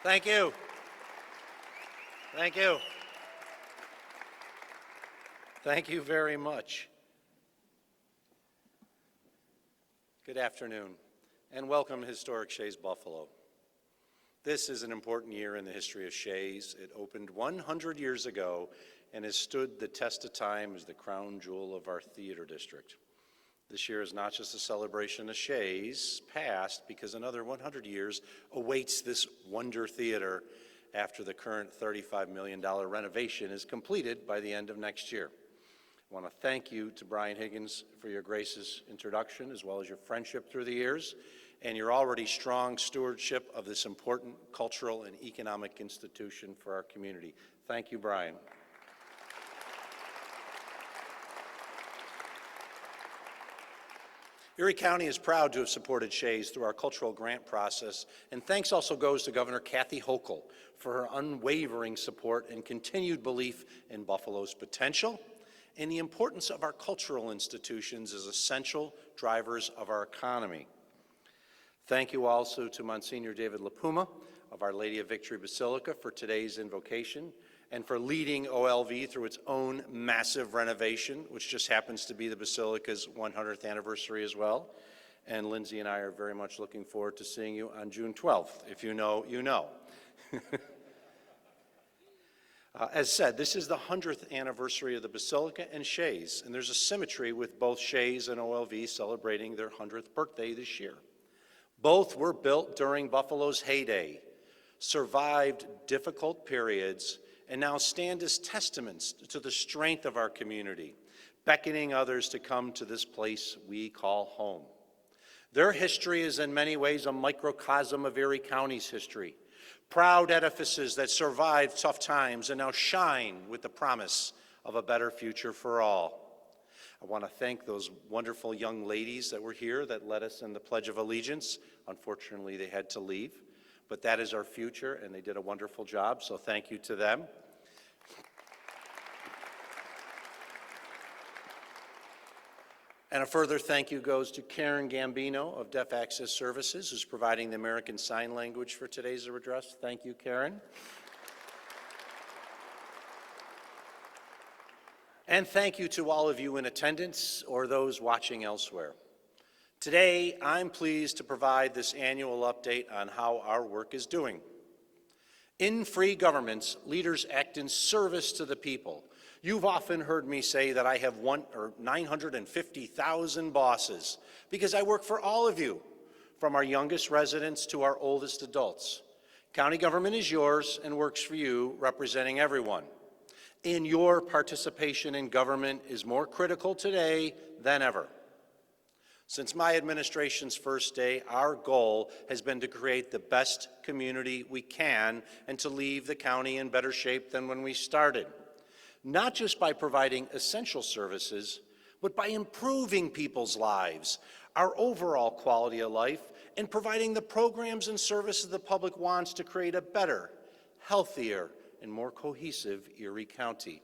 Thank you. Thank you. Thank you very much. Good afternoon, and welcome to historic Shea's Buffalo. This is an important year in the history of Shea's. It opened 100 years ago and has stood the test of time as the crown jewel of our theater district. This year is not just a celebration of Shea's past, because another 100 years awaits this wonder theater after the current $35 million renovation is completed by the end of next year. I want to thank you to Brian Higgins for your gracious introduction, as well as your friendship through the years, and your already strong stewardship of this important cultural and economic institution for our community. Thank you, Brian. Erie County is proud to have supported Shea's through our cultural grant process, and thanks also goes to Governor Kathy Hochul for her unwavering support and continued belief in Buffalo's potential and the importance of our cultural institutions as essential drivers of our economy. Thank you also to Monsignor David LaPuma of Our Lady of Victory Basilica for today's invocation and for leading OLV through its own massive renovation, which just happens to be the Basilica's 100th anniversary as well. And Lindsay and I are very much looking forward to seeing you on June 12th. If you know, you know. As said, this is the 100th anniversary of the Basilica and Shea's, and there's a symmetry with both Shea's and OLV celebrating their 100th birthday this year. Both were built during Buffalo's heyday, survived difficult periods, and now stand as testaments to the strength of our community, beckoning others to come to this place we call home. Their history is in many ways a microcosm of Erie County's history. Proud edifices that survived tough times and now shine with the promise of a better future for all. I want to thank those wonderful young ladies that were here that led us in the Pledge of Allegiance. Unfortunately, they had to leave, but that is our future, and they did a wonderful job, so thank you to them. And a further thank you goes to Karen Gambino of Deaf Access Services, who's providing the American Sign Language for today's address. Thank you, Karen. And thank you to all of you in attendance or those watching elsewhere. Today, I'm pleased to provide this annual update on how our work is doing. In free governments, leaders act in service to the people. You've often heard me say that I have 950,000 bosses because I work for all of you, from our youngest residents to our oldest adults. County government is yours and works for you, representing everyone. And your participation in government is more critical today than ever. Since my administration's first day, our goal has been to create the best community we can and to leave the county in better shape than when we started. Not just by providing essential services, but by improving people's lives, our overall quality of life, and providing the programs and services the public wants to create a better, healthier, and more cohesive Erie County.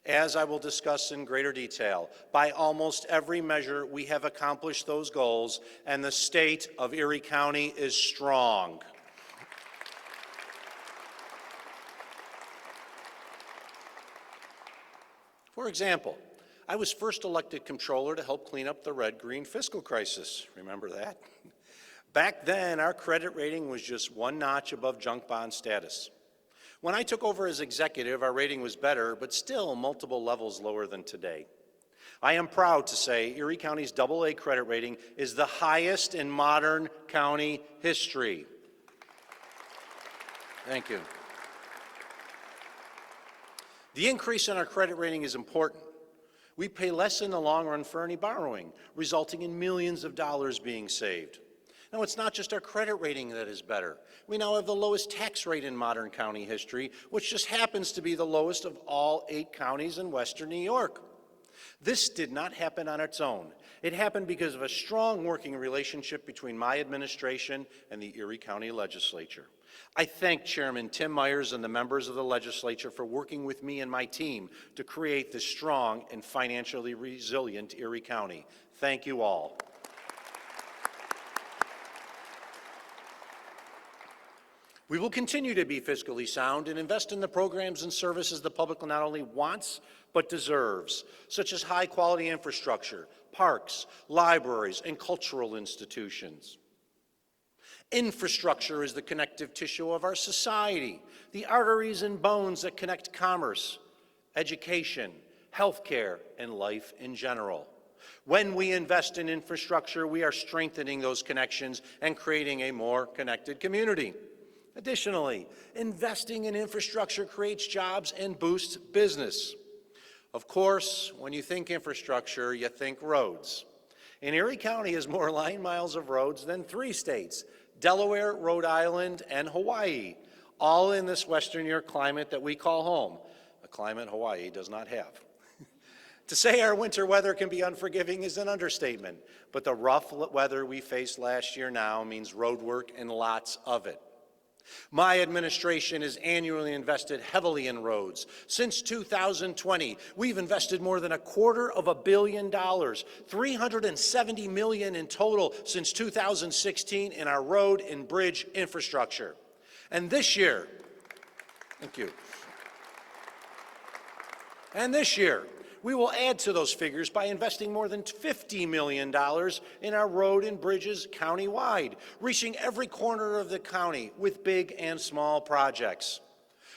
As I will discuss in greater detail, by almost every measure we have accomplished those goals, and the state of Erie County is strong. For example, I was first elected comptroller to help clean up the red-green fiscal crisis. Remember that? Back then, our credit rating was just one notch above junk bond status. When I took over as executive, our rating was better, but still multiple levels lower than today. I am proud to say Erie County's AA credit rating is the highest in modern county history. Thank you. The increase in our credit rating is important. We pay less in the long run for any borrowing, resulting in millions of dollars being saved. Now, it's not just our credit rating that is better. We now have the lowest tax rate in modern county history, which just happens to be the lowest of all 8 counties in western New York. This did not happen on its own. It happened because of a strong working relationship between my administration and the Erie County Legislature. I thank Chairman Tim Myers and the members of the legislature for working with me and my team to create this strong and financially resilient Erie County. Thank you all. We will continue to be fiscally sound and invest in the programs and services the public not only wants, but deserves, such as high-quality infrastructure, parks, libraries, and cultural institutions. Infrastructure is the connective tissue of our society, the arteries and bones that connect commerce, education, healthcare, and life in general. When we invest in infrastructure, we are strengthening those connections and creating a more connected community. Additionally, investing in infrastructure creates jobs and boosts business. Of course, when you think infrastructure, you think roads. And Erie County has more line miles of roads than 3 states, Delaware, Rhode Island, and Hawaii, all in this Western year climate that we call home, a climate Hawaii does not have. To say our winter weather can be unforgiving is an understatement, but the rough weather we faced last year now means road work and lots of it. My administration has annually invested heavily in roads. Since 2020, we've invested more than $250 million, $370 million in total since 2016 in our road and bridge infrastructure. And this year, thank you. And this year, we will add to those figures by investing more than $50 million in our road and bridges countywide, reaching every corner of the county with big and small projects.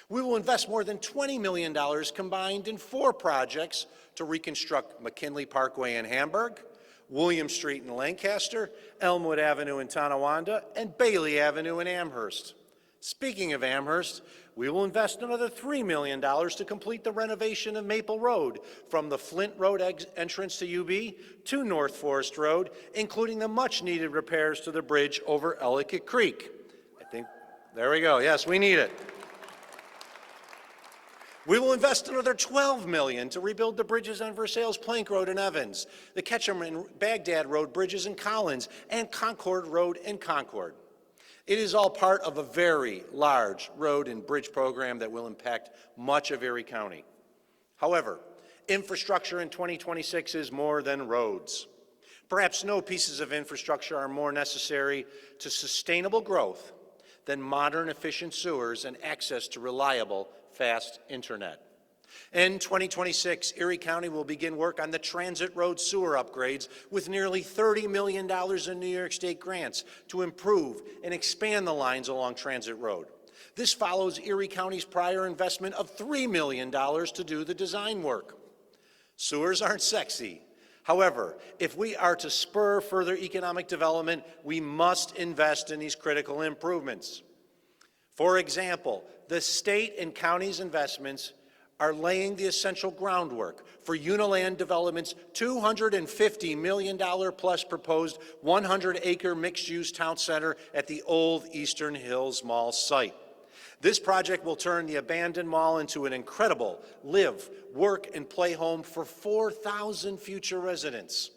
We will invest more than $20 million combined in 4 projects to reconstruct McKinley Parkway in Hamburg, William Street in Lancaster, Elmwood Avenue in Tonawanda, and Bailey Avenue in Amherst. Speaking of Amherst, we will invest another $3 million to complete the renovation of Maple Road from the Flint Road entrance to UB to North Forest Road, including the much-needed repairs to the bridge over Ellicott Creek. There we go. Yes, we need it. We will invest another $12 million to rebuild the bridges on Versailles Plank Road in Evans, the Ketchum and Baghdad Road bridges in Collins, and Concord Road in Concord. It is all part of a very large road and bridge program that will impact much of Erie County. However, infrastructure in 2026 is more than roads. Perhaps no pieces of infrastructure are more necessary to sustainable growth than modern, efficient sewers and access to reliable, fast internet. In 2026, Erie County will begin work on the Transit Road sewer upgrades with nearly $30 million in New York State grants to improve and expand the lines along Transit Road. This follows Erie County's prior investment of $3 million to do the design work. Sewers aren't sexy. However, if we are to spur further economic development, we must invest in these critical improvements. For example, the state and county's investments are laying the essential groundwork for Uniland Development's $250 million plus proposed 100-acre mixed-use town center at the old Eastern Hills Mall site. This project will turn the abandoned mall into an incredible live, work, and play home for 4,000 future residents.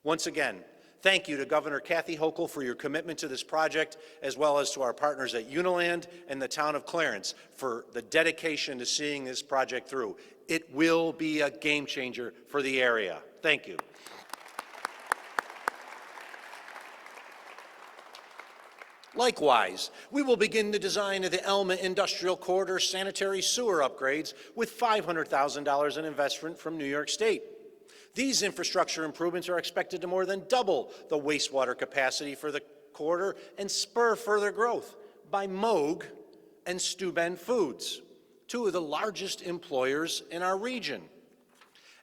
Once again, thank you to Governor Kathy Hochul for your commitment to this project, as well as to our partners at Uniland and the town of Clarence for the dedication to seeing this project through. It will be a game changer for the area. Thank you. Likewise, we will begin the design of the Elma Industrial Corridor sanitary sewer upgrades with $500,000 in investment from New York State. These infrastructure improvements are expected to more than double the wastewater capacity for the corridor and spur further growth by Moog and Steuben Foods, 2 of the largest employers in our region.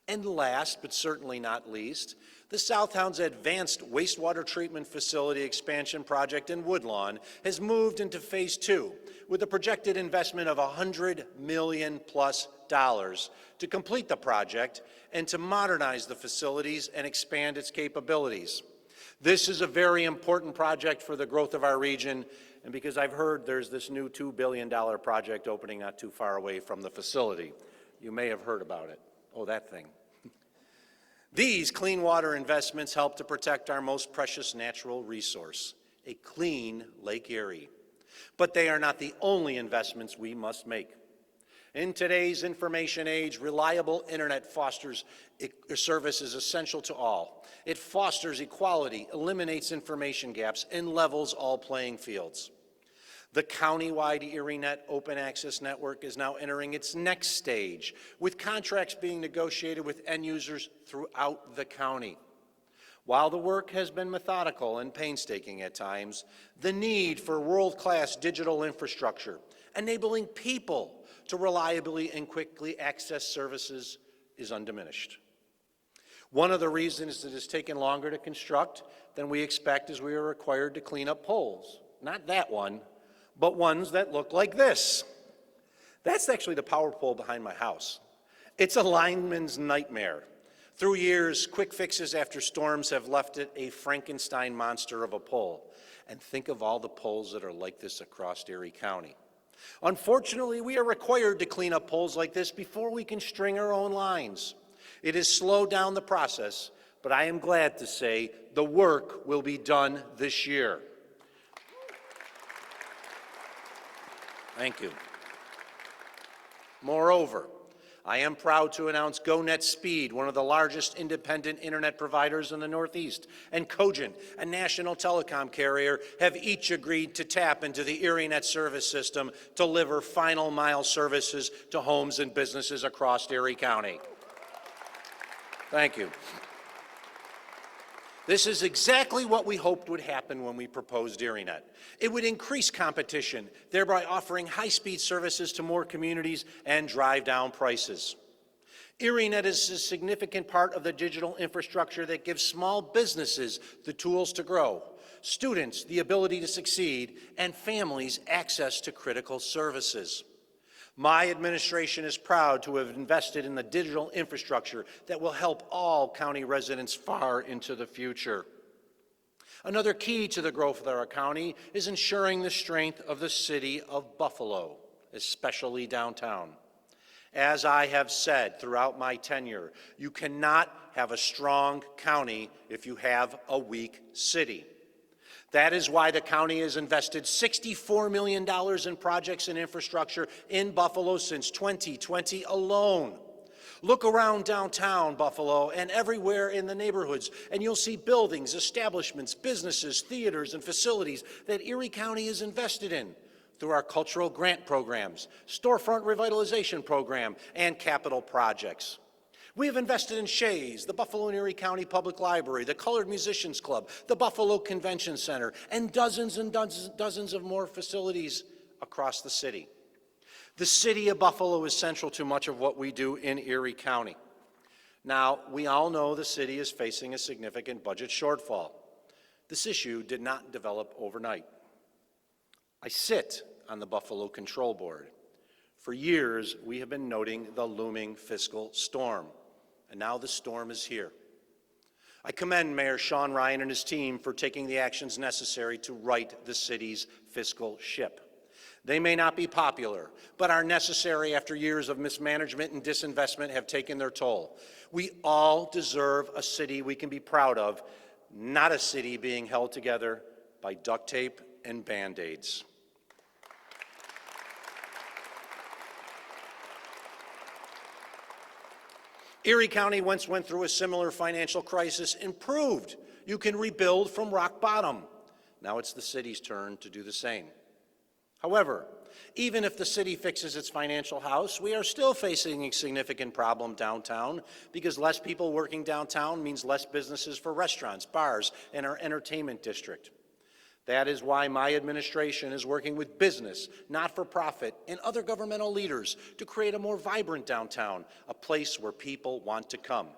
And last, but certainly not least, the Southtown's advanced wastewater treatment facility expansion project in Woodlawn has moved into phase 2 with a projected investment of $100 million plus to complete the project and to modernize the facilities and expand its capabilities. This is a very important project for the growth of our region, and because I've heard there's this new $2 billion project opening not too far away from the facility. You may have heard about it. Oh, that thing. These clean water investments help to protect our most precious natural resource, a clean Lake Erie. But they are not the only investments we must make. In today's information age, reliable internet service is essential to all. It fosters equality, eliminates information gaps, and levels all playing fields. The countywide ErieNet open access network is now entering its next stage, with contracts being negotiated with end users throughout the county. While the work has been methodical and painstaking at times, the need for world-class digital infrastructure, enabling people to reliably and quickly access services, is undiminished. One of the reasons it has taken longer to construct than we expect is we are required to clean up poles. Not that one, but ones that look like this. That's actually the power pole behind my house. It's a lineman's nightmare. Through years, quick fixes after storms have left it a Frankenstein monster of a pole. And think of all the poles that are like this across Erie County. Unfortunately, we are required to clean up poles like this before we can string our own lines. It has slowed down the process, but I am glad to say the work will be done this year. Thank you. Moreover, I am proud to announce GoNet Speed, one of the largest independent internet providers in the Northeast, and Cogent, a national telecom carrier, have each agreed to tap into the ErieNet service system to deliver final mile services to homes and businesses across Erie County. Thank you. This is exactly what we hoped would happen when we proposed ErieNet. It would increase competition, thereby offering high-speed services to more communities and drive down prices. ErieNet is a significant part of the digital infrastructure that gives small businesses the tools to grow, students the ability to succeed, and families access to critical services. My administration is proud to have invested in the digital infrastructure that will help all county residents far into the future. Another key to the growth of our county is ensuring the strength of the city of Buffalo, especially downtown. As I have said throughout my tenure, you cannot have a strong county if you have a weak city. That is why the county has invested $64 million in projects and infrastructure in Buffalo since 2020 alone. Look around downtown Buffalo and everywhere in the neighborhoods, and you'll see buildings, establishments, businesses, theaters, and facilities that Erie County is invested in through our cultural grant programs, storefront revitalization program, and capital projects. We have invested in Shea's, the Buffalo and Erie County Public Library, the Colored Musicians Club, the Buffalo Convention Center, and dozens of more facilities across the city. The city of Buffalo is central to much of what we do in Erie County. Now, we all know the city is facing a significant budget shortfall. This issue did not develop overnight. I sit on the Buffalo Control Board. For years, we have been noting the looming fiscal storm. And now the storm is here. I commend Mayor Sean Ryan and his team for taking the actions necessary to right the city's fiscal ship. They may not be popular, but are necessary after years of mismanagement and disinvestment have taken their toll. We all deserve a city we can be proud of, not a city being held together by duct tape and Band-Aids. Erie County once went through a similar financial crisis and proved you can rebuild from rock bottom. Now it's the city's turn to do the same. However, even if the city fixes its financial house, we are still facing a significant problem downtown because less people working downtown means less businesses for restaurants, bars, and our entertainment district. That is why my administration is working with business, not-for-profit, and other governmental leaders to create a more vibrant downtown, a place where people want to come.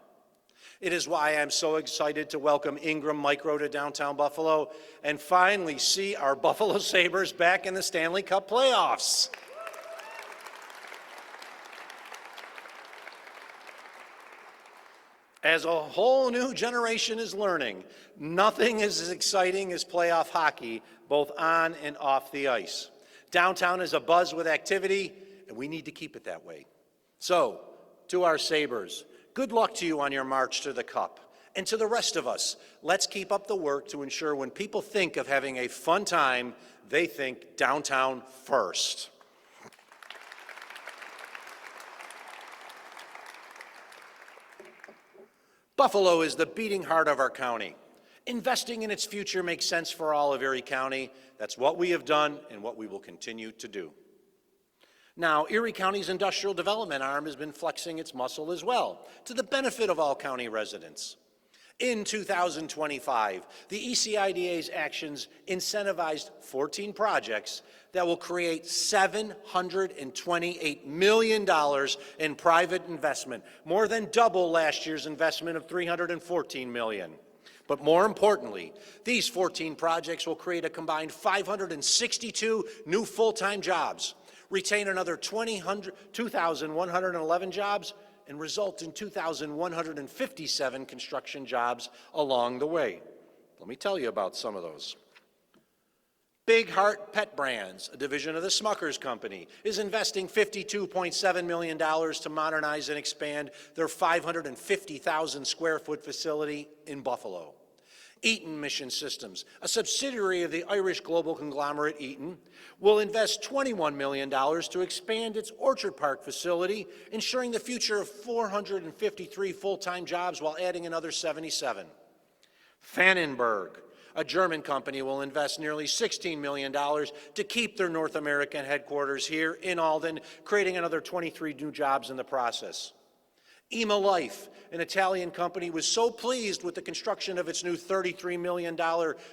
It is why I'm so excited to welcome Ingram Micro to downtown Buffalo and finally see our Buffalo Sabres back in the Stanley Cup playoffs. As a whole new generation is learning, nothing is as exciting as playoff hockey, both on and off the ice. Downtown is abuzz with activity, and we need to keep it that way. So, to our Sabres, good luck to you on your march to the Cup. And to the rest of us, let's keep up the work to ensure when people think of having a fun time, they think downtown first. Buffalo is the beating heart of our county. Investing in its future makes sense for all of Erie County. That's what we have done and what we will continue to do. Now, Erie County's industrial development arm has been flexing its muscle as well, to the benefit of all county residents. In 2025, the ECIDA's actions incentivized 14 projects that will create $728 million in private investment, more than double last year's investment of $314 million. But more importantly, these 14 projects will create a combined 562 new full-time jobs, retain another 2,111 jobs, and result in 2,157 construction jobs along the way. Let me tell you about some of those. Big Heart Pet Brands, a division of the Smuckers Company, is investing $52.7 million to modernize and expand their 550,000 square foot facility in Buffalo. Eaton Mission Systems, a subsidiary of the Irish global conglomerate Eaton, will invest $21 million to expand its Orchard Park facility, ensuring the future of 453 full-time jobs while adding another 77. Fannenberg, a German company, will invest nearly $16 million to keep their North American headquarters here in Alden, creating another 23 new jobs in the process. EMA Life, an Italian company, was so pleased with the construction of its new $33 million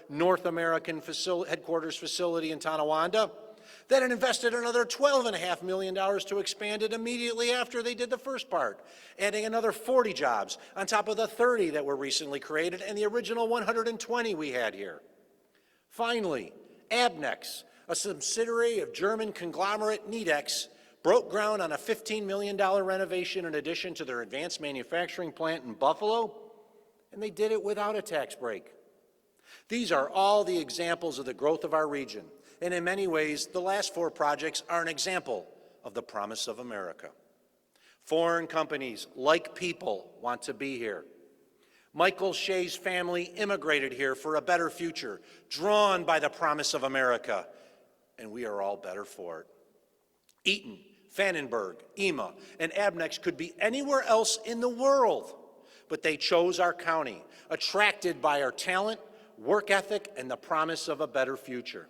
North American headquarters facility in Tonawanda that it invested another $12.5 million to expand it immediately after they did the first part, adding another 40 jobs on top of the 30 that were recently created and the original 120 we had here. Finally, Abnex, a subsidiary of German conglomerate Nedex, broke ground on a $15 million renovation in addition to their advanced manufacturing plant in Buffalo, and they did it without a tax break. These are all the examples of the growth of our region, and in many ways, the last 4 projects are an example of the promise of America. Foreign companies, like people, want to be here. Michael Shea's family immigrated here for a better future, drawn by the promise of America, and we are all better for it. Eaton, Fannenberg, EMA, and Abnex could be anywhere else in the world, but they chose our county, attracted by our talent, work ethic, and the promise of a better future.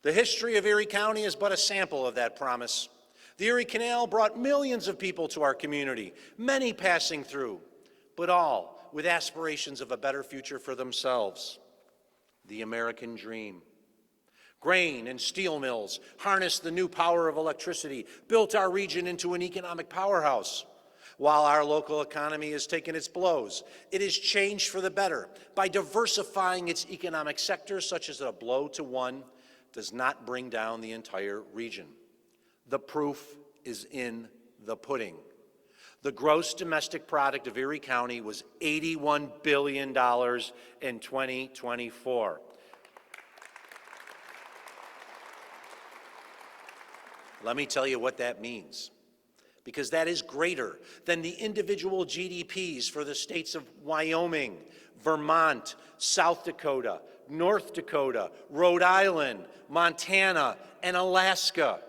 The history of Erie County is but a sample of that promise. The Erie Canal brought millions of people to our community, many passing through, but all with aspirations of a better future for themselves. The American dream. Grain and steel mills harnessed the new power of electricity, built our region into an economic powerhouse. While our local economy has taken its blows, it has changed for the better by diversifying its economic sectors, such as a blow to one does not bring down the entire region. The proof is in the pudding. The gross domestic product of Erie County was $81 billion in 2024. Let me tell you what that means, because that is greater than the individual GDPs for the states of Wyoming, Vermont, South Dakota, North Dakota, Rhode Island, Montana, and Alaska.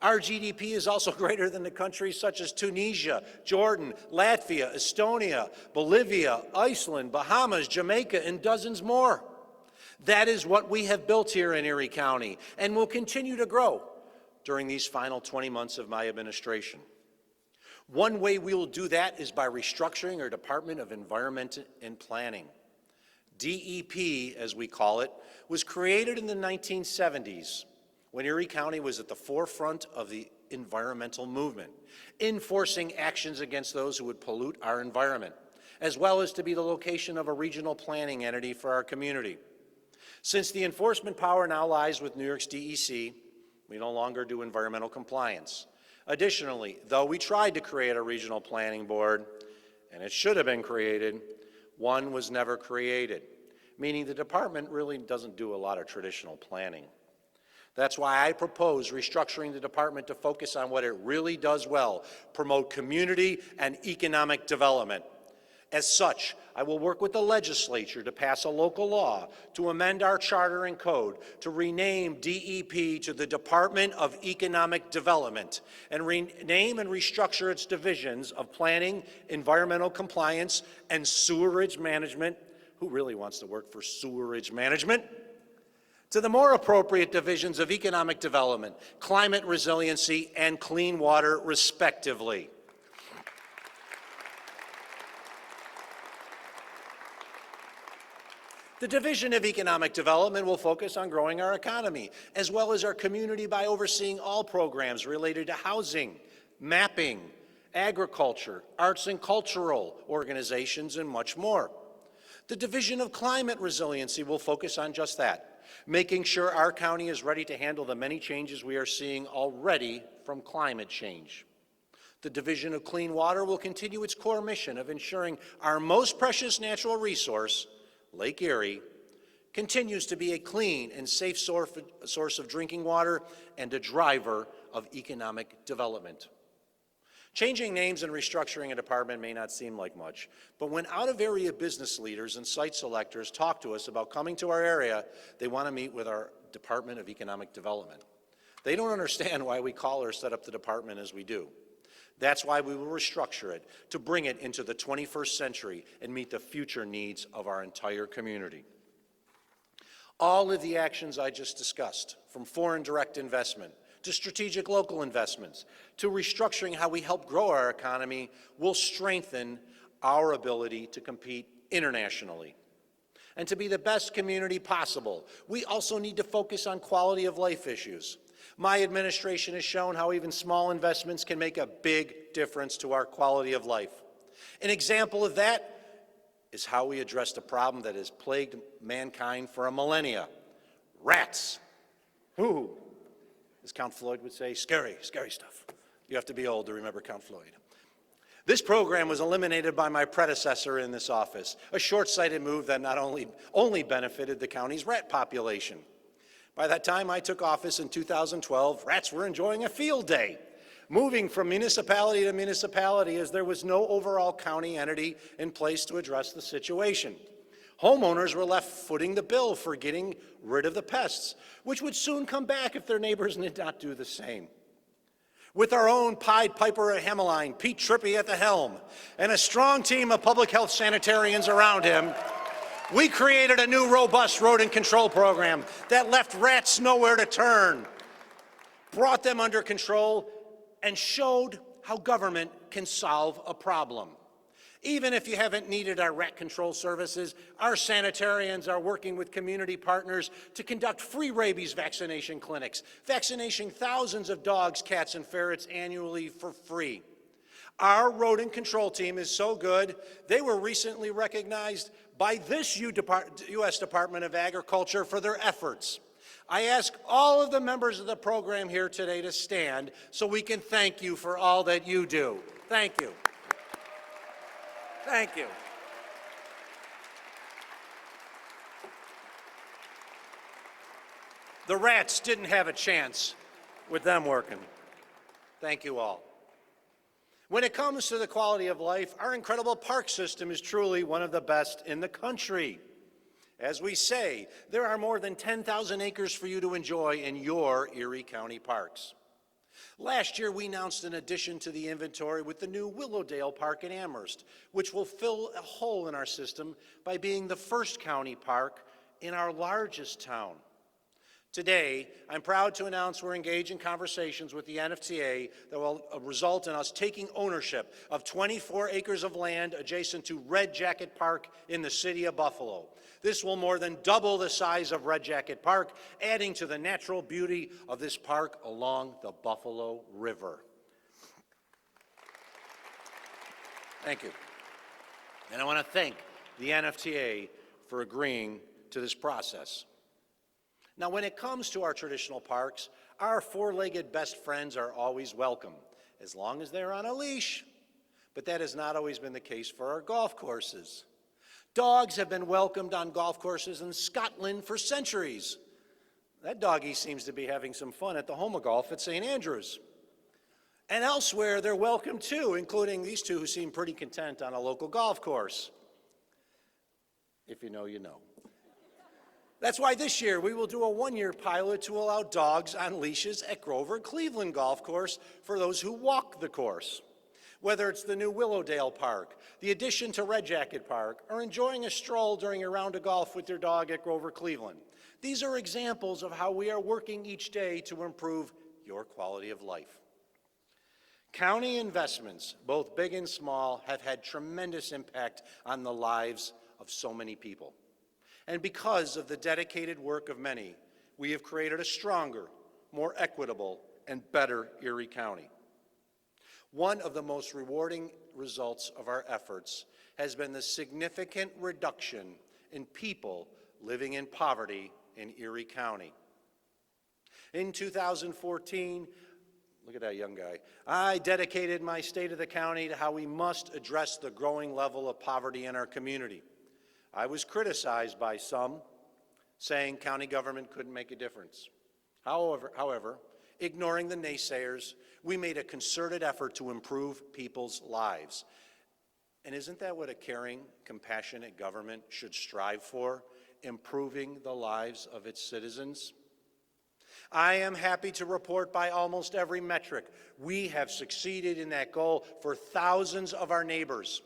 Our GDP is also greater than the countries such as Tunisia, Jordan, Latvia, Estonia, Bolivia, Iceland, Bahamas, Jamaica, and dozens more. That is what we have built here in Erie County and will continue to grow during these final 20 months of my administration. One way we will do that is by restructuring our Department of Environment and Planning. DEP, as we call it, was created in the 1970s when Erie County was at the forefront of the environmental movement, enforcing actions against those who would pollute our environment, as well as to be the location of a regional planning entity for our community. Since the enforcement power now lies with New York's DEC, we no longer do environmental compliance. Additionally, though we tried to create a regional planning board, and it should have been created, one was never created, meaning the department really doesn't do a lot of traditional planning. That's why I propose restructuring the department to focus on what it really does well, promote community and economic development. As such, I will work with the legislature to pass a local law to amend our charter and code to rename DEP to the Department of Economic Development and rename and restructure its divisions of planning, environmental compliance, and sewerage management, Who really wants to work for sewerage management? To the more appropriate divisions of economic development, climate resiliency, and clean water, respectively. The Division of Economic Development will focus on growing our economy, as well as our community, by overseeing all programs related to housing, mapping, agriculture, arts and cultural organizations, and much more. The Division of Climate Resiliency will focus on just that, making sure our county is ready to handle the many changes we are seeing already from climate change. The Division of Clean Water will continue its core mission of ensuring our most precious natural resource, Lake Erie, continues to be a clean and safe source of drinking water and a driver of economic development. Changing names and restructuring a department may not seem like much, but when out-of-area business leaders and site selectors talk to us about coming to our area, they want to meet with our Department of Economic Development. They don't understand why we call or set up the department as we do. That's why we will restructure it, to bring it into the 21st century and meet the future needs of our entire community. All of the actions I just discussed, from foreign direct investment to strategic local investments to restructuring how we help grow our economy, will strengthen our ability to compete internationally. And to be the best community possible, we also need to focus on quality of life issues. My administration has shown how even small investments can make a big difference to our quality of life. An example of that is how we addressed a problem that has plagued mankind for a millennia: rats. Ooh, as Count Floyd would say, scary, scary stuff. You have to be old to remember Count Floyd. This program was eliminated by my predecessor in this office, a short-sighted move that not only benefited the county's rat population. By that time I took office in 2012, rats were enjoying a field day, moving from municipality to municipality as there was no overall county entity in place to address the situation. Homeowners were left footing the bill for getting rid of the pests, which would soon come back if their neighbors did not do the same. With our own Pied Piper at Hemmeline, Pete Trippi at the helm, and a strong team of public health sanitarians around him, we created a new robust rodent control program that left rats nowhere to turn, brought them under control, and showed how government can solve a problem. Even if you haven't needed our rat control services, our sanitarians are working with community partners to conduct free rabies vaccination clinics, vaccinating thousands of dogs, cats, and ferrets annually for free. Our rodent control team is so good, they were recently recognized by this U.S. Department of Agriculture for their efforts. I ask all of the members of the program here today to stand so we can thank you for all that you do. Thank you. Thank you. The rats didn't have a chance with them working. Thank you all. When it comes to the quality of life, our incredible park system is truly one of the best in the country. As we say, there are more than 10,000 acres for you to enjoy in your Erie County parks. Last year, we announced an addition to the inventory with the new Willowdale Park in Amherst, which will fill a hole in our system by being the first county park in our largest town. Today, I'm proud to announce we're engaged in conversations with the NFTA that will result in us taking ownership of 24 acres of land adjacent to Red Jacket Park in the city of Buffalo. This will more than double the size of Red Jacket Park, adding to the natural beauty of this park along the Buffalo River. Thank you. And I want to thank the NFTA for agreeing to this process. Now, when it comes to our traditional parks, our four-legged best friends are always welcome, as long as they're on a leash. But that has not always been the case for our golf courses. Dogs have been welcomed on golf courses in Scotland for centuries. That doggy seems to be having some fun at the home of golf at St. Andrews. And elsewhere, they're welcome too, including these two who seem pretty content on a local golf course. If you know, you know. That's why this year we will do a one-year pilot to allow dogs on leashes at Grover Cleveland Golf Course for those who walk the course. Whether it's the new Willowdale Park, the addition to Red Jacket Park, or enjoying a stroll during a round of golf with your dog at Grover Cleveland. These are examples of how we are working each day to improve your quality of life. County investments, both big and small, have had tremendous impact on the lives of so many people. And because of the dedicated work of many, we have created a stronger, more equitable, and better Erie County. One of the most rewarding results of our efforts has been the significant reduction in people living in poverty in Erie County. In 2014, look at that young guy, I dedicated my State of the County to how we must address the growing level of poverty in our community. I was criticized by some, saying county government couldn't make a difference. However, ignoring the naysayers, we made a concerted effort to improve people's lives. And isn't that what a caring, compassionate government should strive for? Improving the lives of its citizens? I am happy to report by almost every metric, we have succeeded in that goal for thousands of our neighbors.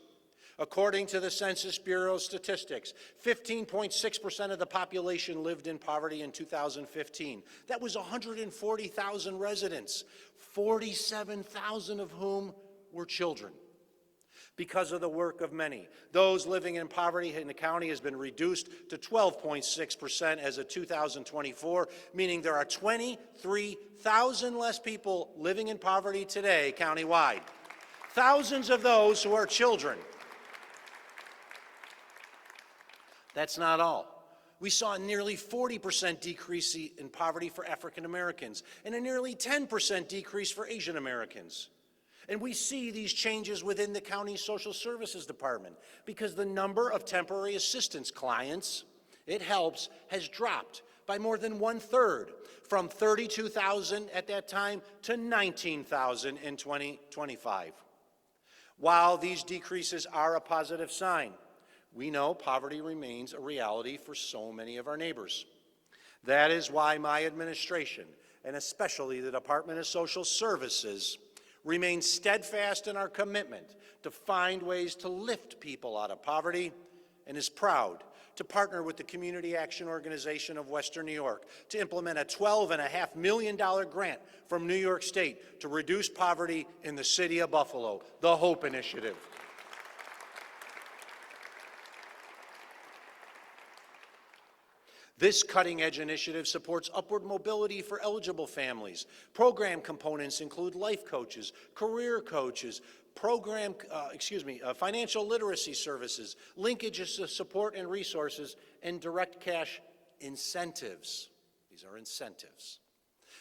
According to the Census Bureau statistics, 15.6% of the population lived in poverty in 2015. That was 140,000 residents, 47,000 of whom were children. Because of the work of many, those living in poverty in the county has been reduced to 12.6% as of 2024, meaning there are 23,000 less people living in poverty today countywide. Thousands of those who are children. That's not all. We saw a nearly 40% decrease in poverty for African Americans and a nearly 10% decrease for Asian Americans. And we see these changes within the county's social services department because the number of temporary assistance clients it helps has dropped by more than 1/3, from 32,000 at that time to 19,000 in 2025. While these decreases are a positive sign, we know poverty remains a reality for so many of our neighbors. That is why my administration, and especially the Department of Social Services, remain steadfast in our commitment to find ways to lift people out of poverty, and is proud to partner with the Community Action Organization of Western New York to implement a $12.5 million grant from New York State to reduce poverty in the city of Buffalo, the HOPE Initiative. This cutting-edge initiative supports upward mobility for eligible families. Program components include life coaches, career coaches, financial literacy services, linkages to support and resources, and direct cash incentives. These are incentives.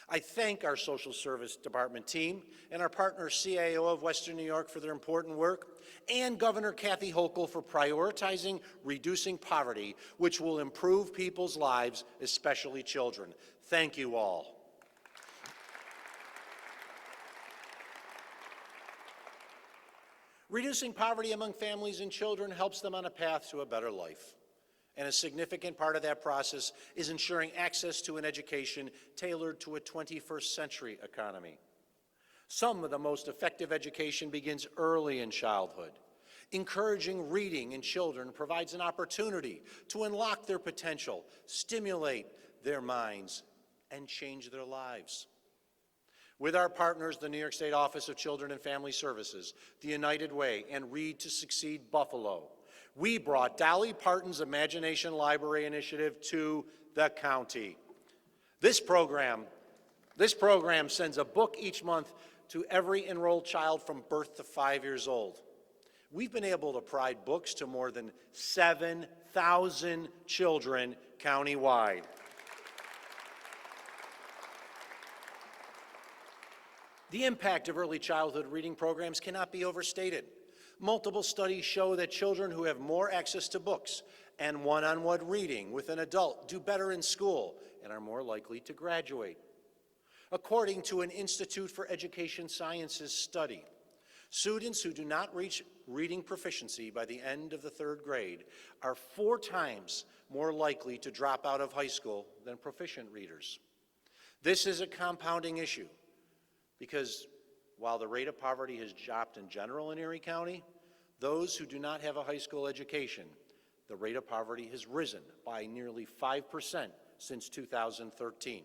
I thank our Social Service Department team and our partner CAO of Western New York for their important work, and Governor Kathy Hochul for prioritizing reducing poverty, which will improve people's lives, especially children. Thank you all. Reducing poverty among families and children helps them on a path to a better life. And a significant part of that process is ensuring access to an education tailored to a 21st century economy. Some of the most effective education begins early in childhood. Encouraging reading in children provides an opportunity to unlock their potential, stimulate their minds, and change their lives. With our partners, the New York State Office of Children and Family Services, the United Way, and Read to Succeed Buffalo, we brought Dolly Parton's Imagination Library Initiative to the county. This program sends a book each month to every enrolled child from birth to 5 years old. We've been able to provide books to more than 7,000 children countywide. The impact of early childhood reading programs cannot be overstated. Multiple studies show that children who have more access to books and one-on-one reading with an adult do better in school and are more likely to graduate. According to an Institute for Education Sciences study, students who do not reach reading proficiency by the end of the 3rd grade are 4 times more likely to drop out of high school than proficient readers. This is a compounding issue because while the rate of poverty has dropped in general in Erie County, those who do not have a high school education, the rate of poverty has risen by nearly 5% since 2013.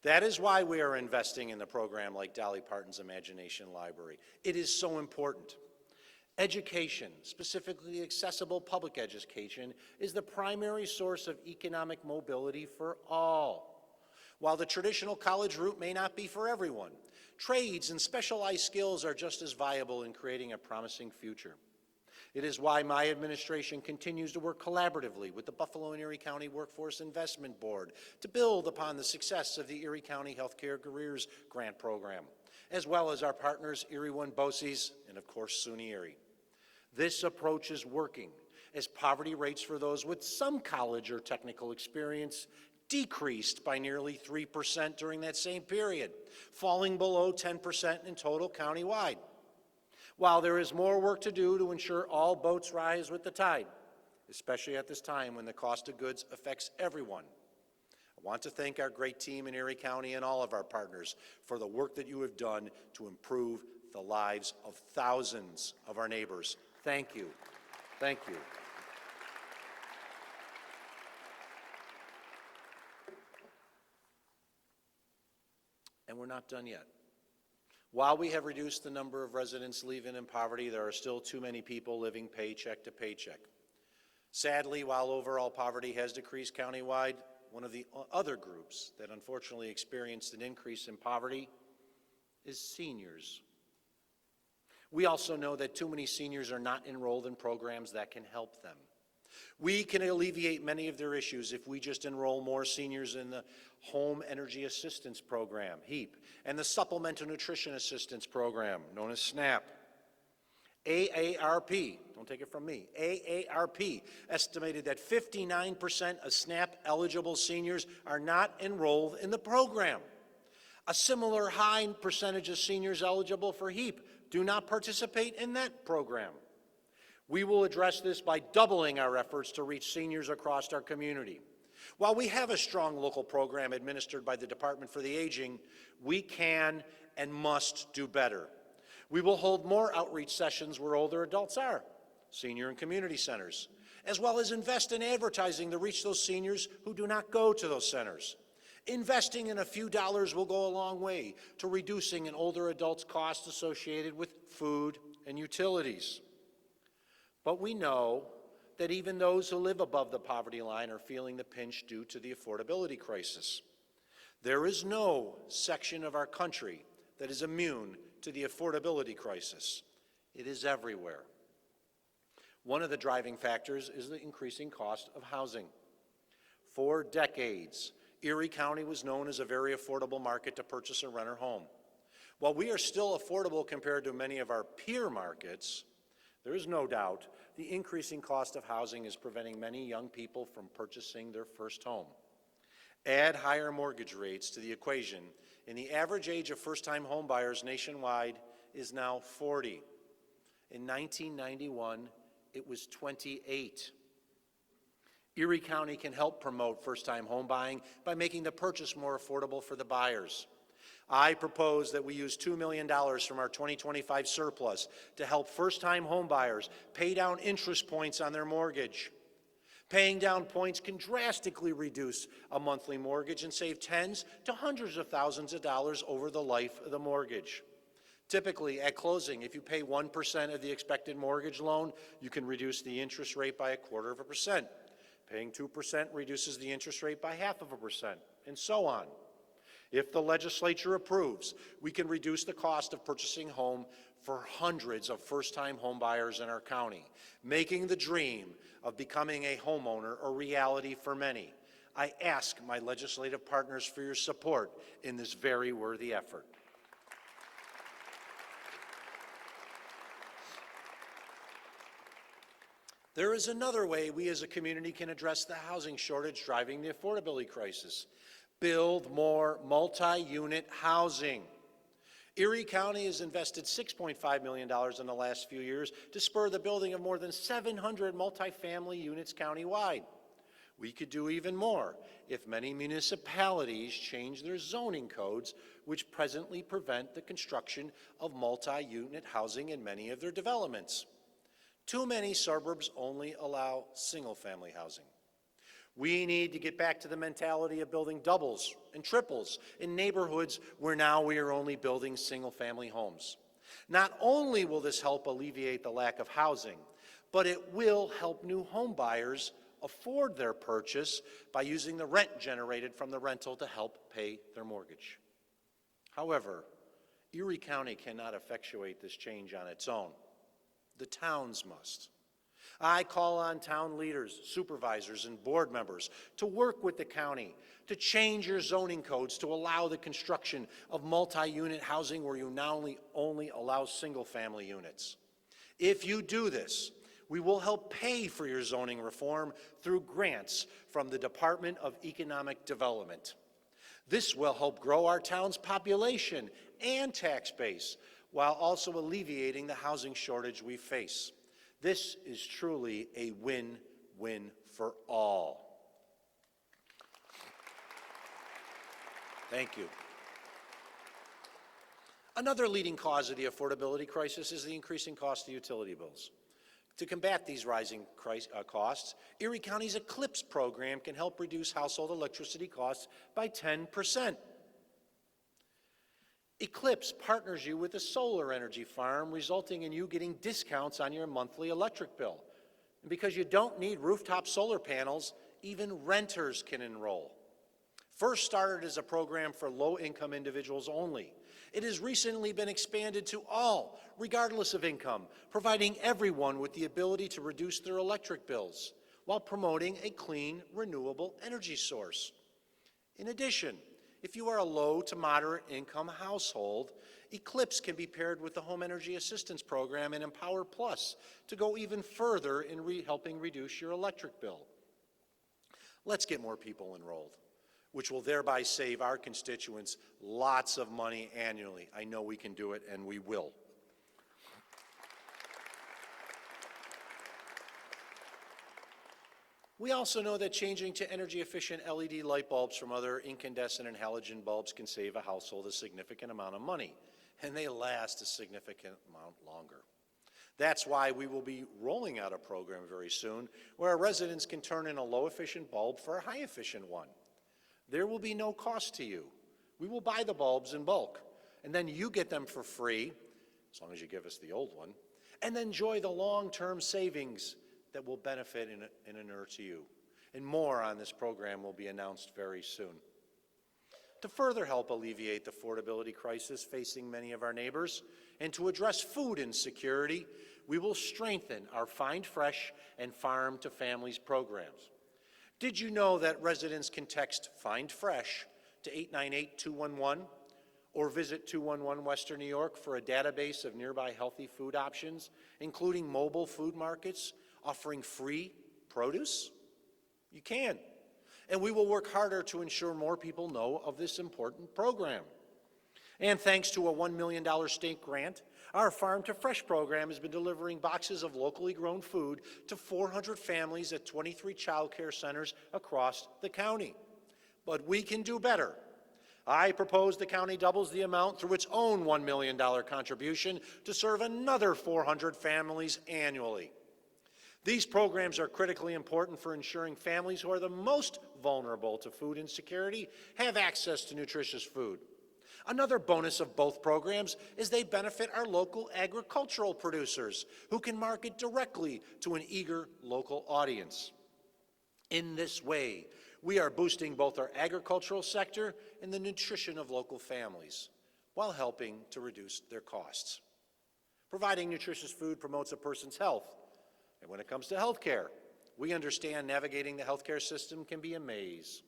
That is why we are investing in a program like Dolly Parton's Imagination Library. It is so important. Education, specifically accessible public education, is the primary source of economic mobility for all. While the traditional college route may not be for everyone, trades and specialized skills are just as viable in creating a promising future. It is why my administration continues to work collaboratively with the Buffalo and Erie County Workforce Investment Board to build upon the success of the Erie County Healthcare Careers Grant Program, as well as our partners Erie One BOCES and, of course, SUNY Erie. This approach is working, as poverty rates for those with some college or technical experience decreased by nearly 3% during that same period, falling below 10% in total countywide. While there is more work to do to ensure all boats rise with the tide, especially at this time when the cost of goods affects everyone, I want to thank our great team in Erie County and all of our partners for the work that you have done to improve the lives of thousands of our neighbors. Thank you. Thank you. And we're not done yet. While we have reduced the number of residents living in poverty, there are still too many people living paycheck to paycheck. Sadly, while overall poverty has decreased countywide, one of the other groups that unfortunately experienced an increase in poverty is seniors. We also know that too many seniors are not enrolled in programs that can help them. We can alleviate many of their issues if we just enroll more seniors in the Home Energy Assistance Program, HEAP, and the Supplemental Nutrition Assistance Program, known as SNAP. AARP, don't take it from me, AARP estimated that 59% of SNAP-eligible seniors are not enrolled in the program. A similar high percentage of seniors eligible for HEAP do not participate in that program. We will address this by doubling our efforts to reach seniors across our community. While we have a strong local program administered by the Department for the Aging, we can and must do better. We will hold more outreach sessions where older adults are, senior and community centers, as well as invest in advertising to reach those seniors who do not go to those centers. Investing in a few dollars will go a long way to reducing an older adult's costs associated with food and utilities. But we know that even those who live above the poverty line are feeling the pinch due to the affordability crisis. There is no section of our country that is immune to the affordability crisis. It is everywhere. One of the driving factors is the increasing cost of housing. For decades, Erie County was known as a very affordable market to purchase or rent a home. While we are still affordable compared to many of our peer markets, there is no doubt the increasing cost of housing is preventing many young people from purchasing their first home. Add higher mortgage rates to the equation, and the average age of first-time home buyers nationwide is now 40. In 1991, it was 28. Erie County can help promote first-time home buying by making the purchase more affordable for the buyers. I propose that we use $2 million from our 2025 surplus to help first-time home buyers pay down interest points on their mortgage. Paying down points can drastically reduce a monthly mortgage and save tens to hundreds of thousands of dollars over the life of the mortgage. Typically, at closing, if you pay 1% of the expected mortgage loan, you can reduce the interest rate by 1/4%. Paying 2% reduces the interest rate by 0.5%, and so on. If the legislature approves, we can reduce the cost of purchasing a home for hundreds of first-time home buyers in our county, making the dream of becoming a homeowner a reality for many. I ask my legislative partners for your support in this very worthy effort. There is another way we as a community can address the housing shortage driving the affordability crisis. Build more multi-unit housing. Erie County has invested $6.5 million in the last few years to spur the building of more than 700 multifamily units countywide. We could do even more if many municipalities change their zoning codes, which presently prevent the construction of multi-unit housing in many of their developments. Too many suburbs only allow single-family housing. We need to get back to the mentality of building doubles and triples in neighborhoods where now we are only building single-family homes. Not only will this help alleviate the lack of housing, but it will help new home buyers afford their purchase by using the rent generated from the rental to help pay their mortgage. However, Erie County cannot effectuate this change on its own. The towns must. I call on town leaders, supervisors, and board members to work with the county to change your zoning codes to allow the construction of multi-unit housing where you now only allow single-family units. If you do this, we will help pay for your zoning reform through grants from the Department of Economic Development. This will help grow our town's population and tax base while also alleviating the housing shortage we face. This is truly a win-win for all. Thank you. Another leading cause of the affordability crisis is the increasing cost of utility bills. To combat these rising costs, Erie County's Eclipse program can help reduce household electricity costs by 10%. Eclipse partners you with a solar energy farm, resulting in you getting discounts on your monthly electric bill. And because you don't need rooftop solar panels, even renters can enroll. First started as a program for low-income individuals only, it has recently been expanded to all, regardless of income, providing everyone with the ability to reduce their electric bills while promoting a clean, renewable energy source. In addition, if you are a low to moderate income household, Eclipse can be paired with the Home Energy Assistance Program and Empower Plus to go even further in helping reduce your electric bill. Let's get more people enrolled, which will thereby save our constituents lots of money annually. I know we can do it, and we will. We also know that changing to energy-efficient LED light bulbs from other incandescent and halogen bulbs can save a household a significant amount of money, and they last a significant amount longer. That's why we will be rolling out a program very soon where our residents can turn in a low-efficient bulb for a high-efficient one. There will be no cost to you. We will buy the bulbs in bulk, and then you get them for free, as long as you give us the old one, and enjoy the long-term savings that will benefit and inure to you. And more on this program will be announced very soon. To further help alleviate the affordability crisis facing many of our neighbors, and to address food insecurity, we will strengthen our Find Fresh and Farm to Families programs. Did you know that residents can text Find Fresh to 898-211 or visit 211 Western New York for a database of nearby healthy food options, including mobile food markets offering free produce? You can. And we will work harder to ensure more people know of this important program. And thanks to a $1 million state grant, our Farm to Fresh program has been delivering boxes of locally grown food to 400 families at 23 child care centers across the county. But we can do better. I propose the county doubles the amount through its own $1 million contribution to serve another 400 families annually. These programs are critically important for ensuring families who are the most vulnerable to food insecurity have access to nutritious food. Another bonus of both programs is they benefit our local agricultural producers who can market directly to an eager local audience. In this way, we are boosting both our agricultural sector and the nutrition of local families while helping to reduce their costs. Providing nutritious food promotes a person's health. And when it comes to health care, we understand navigating the healthcare system can be a maze.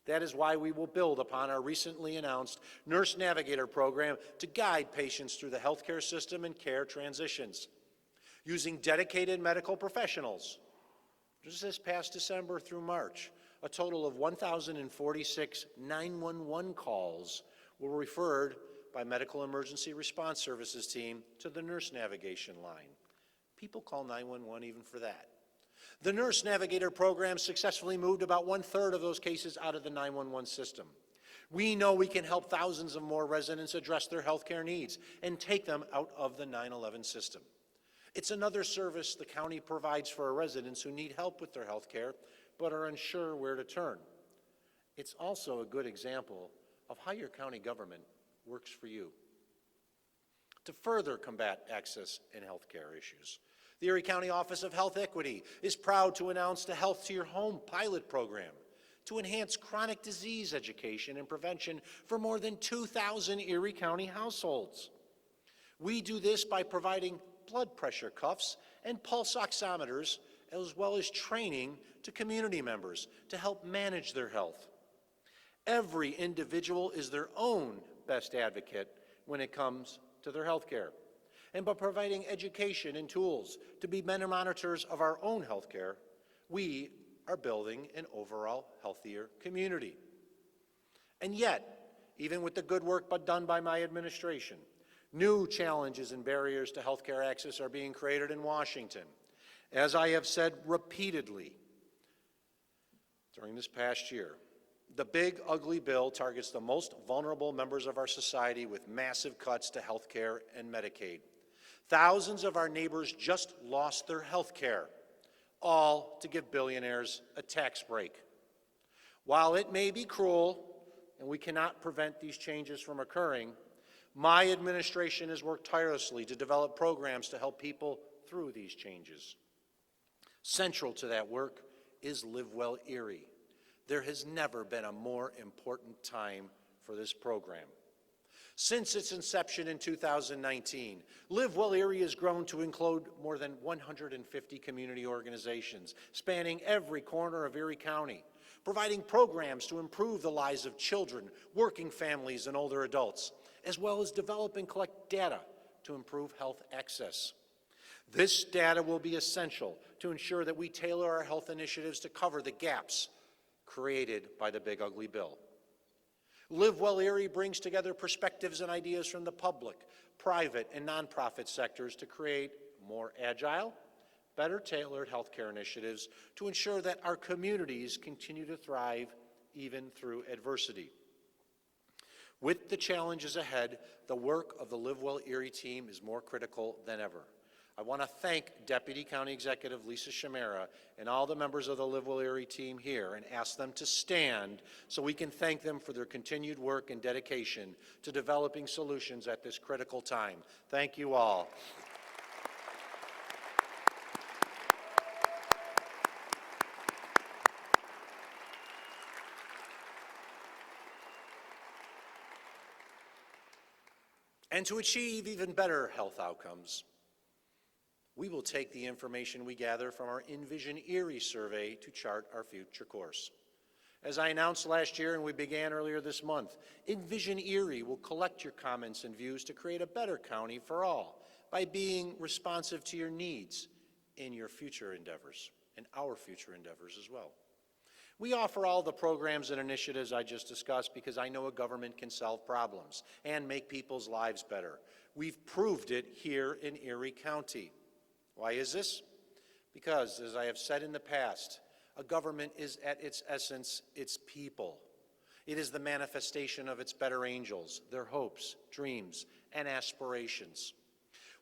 That is why we will build upon our recently announced Nurse Navigator program to guide patients through the healthcare system and care transitions. Using dedicated medical professionals, just this past December through March, a total of 1,046 911 calls were referred by Medical Emergency Response Services team to the Nurse Navigation line. People call 911 even for that. The Nurse Navigator program successfully moved about 1/3 of those cases out of the 911 system. We know we can help thousands of more residents address their health care needs and take them out of the 911 system. It's another service the county provides for our residents who need help with their health care but are unsure where to turn. It's also a good example of how your county government works for you. To further combat access and health care issues, the Erie County Office of Health Equity is proud to announce the Health to Your Home pilot program to enhance chronic disease education and prevention for more than 2,000 Erie County households. We do this by providing blood pressure cuffs and pulse oximeters, as well as training to community members to help manage their health. Every individual is their own best advocate when it comes to their health care. And by providing education and tools to be better monitors of our own health care, we are building an overall healthier community. And yet, even with the good work done by my administration, new challenges and barriers to health care access are being created in Washington. As I have said repeatedly during this past year, the big, ugly bill targets the most vulnerable members of our society with massive cuts to health care and Medicaid. Thousands of our neighbors just lost their health care, all to give billionaires a tax break. While it may be cruel, and we cannot prevent these changes from occurring, my administration has worked tirelessly to develop programs to help people through these changes. Central to that work is Live Well Erie. There has never been a more important time for this program. Since its inception in 2019, Live Well Erie has grown to include more than 150 community organizations spanning every corner of Erie County, providing programs to improve the lives of children, working families, and older adults, as well as develop and collect data to improve health access. This data will be essential to ensure that we tailor our health initiatives to cover the gaps created by the big ugly bill. Live Well Erie brings together perspectives and ideas from the public, private, and nonprofit sectors to create more agile, better tailored healthcare initiatives to ensure that our communities continue to thrive even through adversity. With the challenges ahead, the work of the Live Well Erie team is more critical than ever. I want to thank Deputy County Executive Lisa Shemara and all the members of the Live Well Erie team here and ask them to stand so we can thank them for their continued work and dedication to developing solutions at this critical time. Thank you all. And to achieve even better health outcomes, we will take the information we gather from our Envision Erie survey to chart our future course. As I announced last year and we began earlier this month, Envision Erie will collect your comments and views to create a better county for all by being responsive to your needs in your future endeavors and our future endeavors as well. We offer all the programs and initiatives I just discussed because I know a government can solve problems and make people's lives better. We've proved it here in Erie County. Why is this? Because, as I have said in the past, a government is at its essence its people. It is the manifestation of its better angels, their hopes, dreams, and aspirations.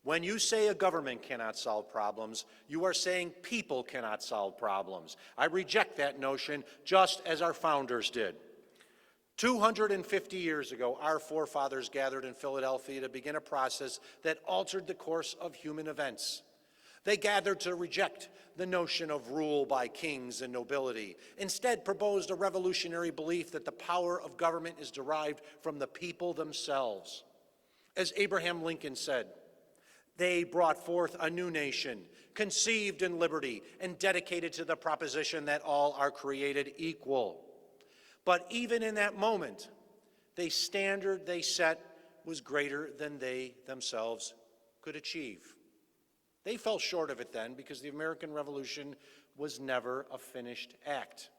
When you say a government cannot solve problems, you are saying people cannot solve problems. I reject that notion, just as our founders did. 250 years ago, our forefathers gathered in Philadelphia to begin a process that altered the course of human events. They gathered to reject the notion of rule by kings and nobility. Instead, proposed a revolutionary belief that the power of government is derived from the people themselves. As Abraham Lincoln said, they brought forth a new nation, conceived in liberty and dedicated to the proposition that all are created equal. But even in that moment, the standard they set was greater than they themselves could achieve. They fell short of it then because the American Revolution was never a finished act.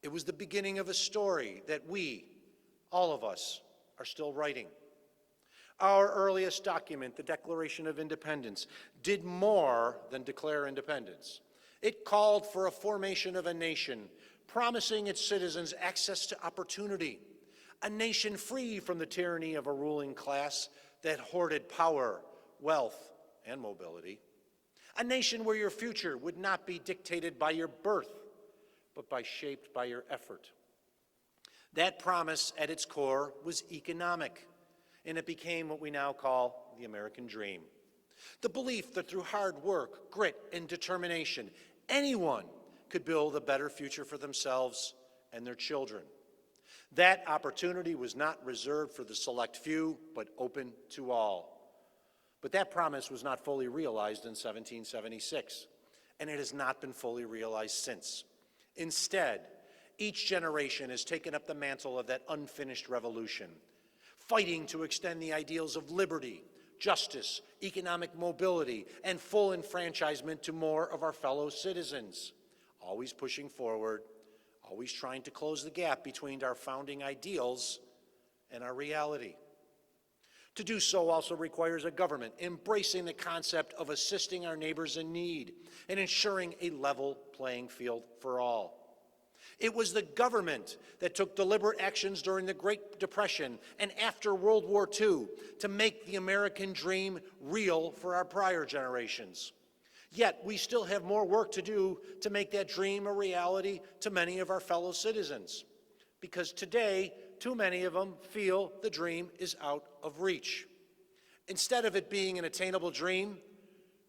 It was the beginning of a story that we, all of us, are still writing. Our earliest document, the Declaration of Independence, did more than declare independence. It called for a formation of a nation, promising its citizens access to opportunity, a nation free from the tyranny of a ruling class that hoarded power, wealth, and mobility, a nation where your future would not be dictated by your birth, but shaped by your effort. That promise at its core was economic, and it became what we now call the American dream. The belief that through hard work, grit, and determination, anyone could build a better future for themselves and their children. That opportunity was not reserved for the select few, but open to all. But that promise was not fully realized in 1776, and it has not been fully realized since. Instead, each generation has taken up the mantle of that unfinished revolution, fighting to extend the ideals of liberty, justice, economic mobility, and full enfranchisement to more of our fellow citizens, always pushing forward, always trying to close the gap between our founding ideals and our reality. To do so also requires a government embracing the concept of assisting our neighbors in need and ensuring a level playing field for all. It was the government that took deliberate actions during the Great Depression and after World War II to make the American dream real for our prior generations. Yet we still have more work to do to make that dream a reality to many of our fellow citizens, because today, too many of them feel the dream is out of reach. Instead of it being an attainable dream,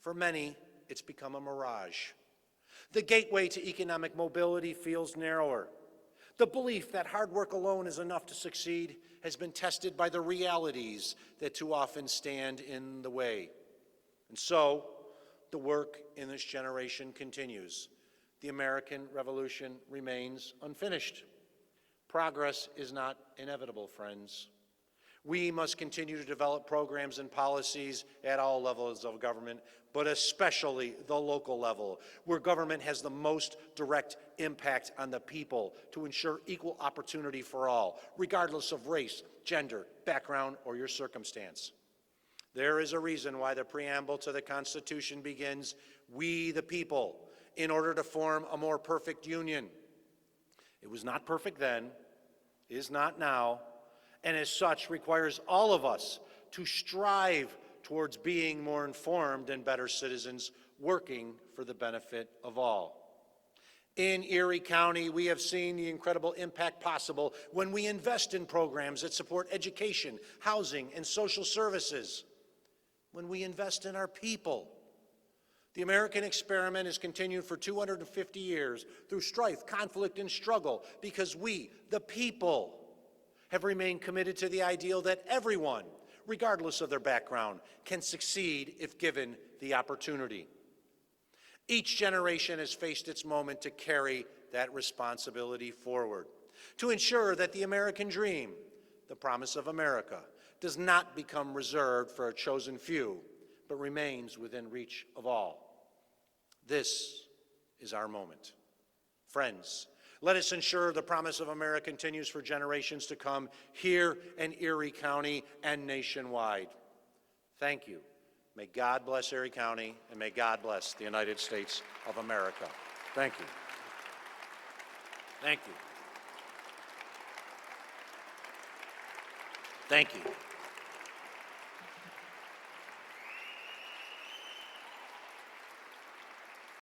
for many, it's become a mirage. The gateway to economic mobility feels narrower. The belief that hard work alone is enough to succeed has been tested by the realities that too often stand in the way. And so, the work in this generation continues. The American Revolution remains unfinished. Progress is not inevitable, friends. We must continue to develop programs and policies at all levels of government, but especially the local level, where government has the most direct impact on the people to ensure equal opportunity for all, regardless of race, gender, background, or your circumstance. There is a reason why the preamble to the Constitution begins, "We the people," in order to form a more perfect union. It was not perfect then, is not now, and as such requires all of us to strive towards being more informed and better citizens, working for the benefit of all. In Erie County, we have seen the incredible impact possible when we invest in programs that support education, housing, and social services. When we invest in our people. The American experiment has continued for 250 years through strife, conflict, and struggle because we, the people, have remained committed to the ideal that everyone, regardless of their background, can succeed if given the opportunity. Each generation has faced its moment to carry that responsibility forward, to ensure that the American dream, the promise of America, does not become reserved for a chosen few, but remains within reach of all. This is our moment. Friends, let us ensure the promise of America continues for generations to come here in Erie County and nationwide. Thank you. May God bless Erie County, and may God bless the United States of America. Thank you. Thank you. Thank you.